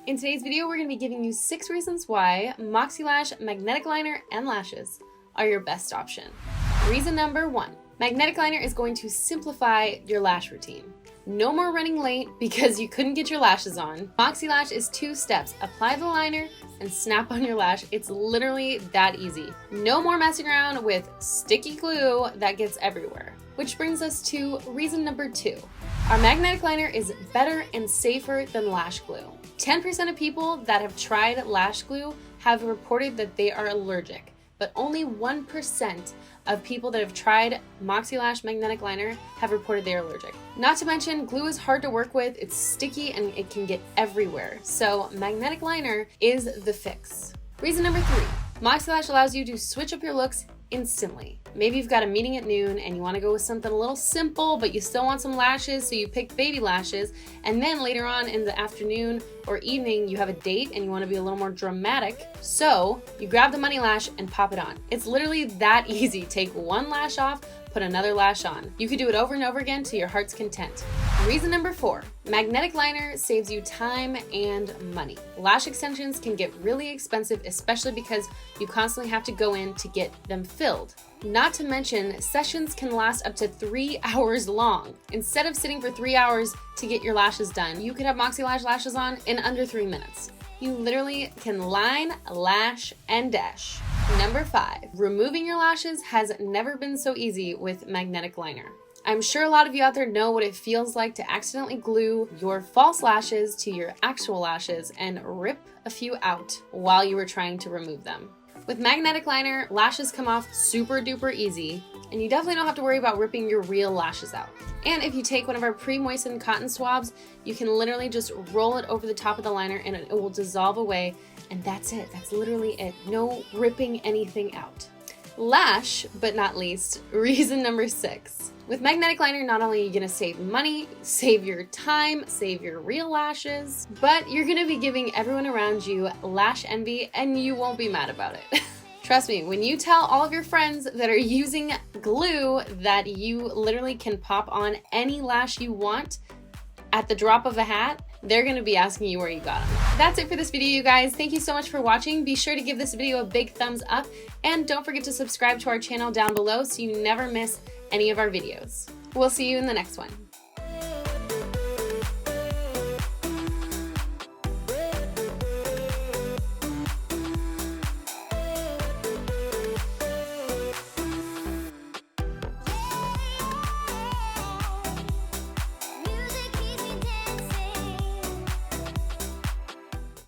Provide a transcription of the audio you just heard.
In today's video, we're going to be giving you 6 reasons why MoxieLash magnetic liner and lashes are your best option. Reason number 1, magnetic liner is going to simplify your lash routine. No more running late because you couldn't get your lashes on. MoxieLash is 2 steps. Apply the liner and snap on your lash. It's literally that easy. No more messing around with sticky glue that gets everywhere. Which brings us to reason number 2. Our magnetic liner is better and safer than lash glue. 10% of people that have tried lash glue have reported that they are allergic, but only 1% of people that have tried MoxieLash magnetic liner have reported they're allergic. Not to mention, glue is hard to work with, it's sticky, and it can get everywhere. So magnetic liner is the fix. Reason number 3, MoxieLash allows you to switch up your looks instantly. Maybe you've got a meeting at noon and you want to go with something a little simple, but you still want some lashes, so you pick baby lashes, and then later on in the afternoon or evening you have a date and you want to be a little more dramatic, so you grab the money lash and pop it on. It's literally that easy. Take one lash off, put another lash on. You could do it over and over again to your heart's content. Reason number 4, magnetic liner saves you time and money. Lash extensions can get really expensive, especially because you constantly have to go in to get them filled. Not to mention, sessions can last up to 3 hours long. Instead of sitting for 3 hours to get your lashes done, you could have MoxieLash lashes on in under 3 minutes. You literally can line, lash, and dash. Number 5, removing your lashes has never been so easy with magnetic liner. I'm sure a lot of you out there know what it feels like to accidentally glue your false lashes to your actual lashes and rip a few out while you were trying to remove them. With magnetic liner, lashes come off super duper easy, and you definitely don't have to worry about ripping your real lashes out. And if you take one of our pre-moistened cotton swabs, you can literally just roll it over the top of the liner and it will dissolve away, and that's it. That's literally it. No ripping anything out. Last but not least, reason number 6. With magnetic liner, not only are you gonna save money, save your time, save your real lashes, but you're gonna be giving everyone around you lash envy and you won't be mad about it. Trust me, when you tell all of your friends that are using glue that you literally can pop on any lash you want at the drop of a hat, they're gonna be asking you where you got them. That's it for this video, you guys. Thank you so much for watching. Be sure to give this video a big thumbs up and don't forget to subscribe to our channel down below so you never miss any of our videos. We'll see you in the next one.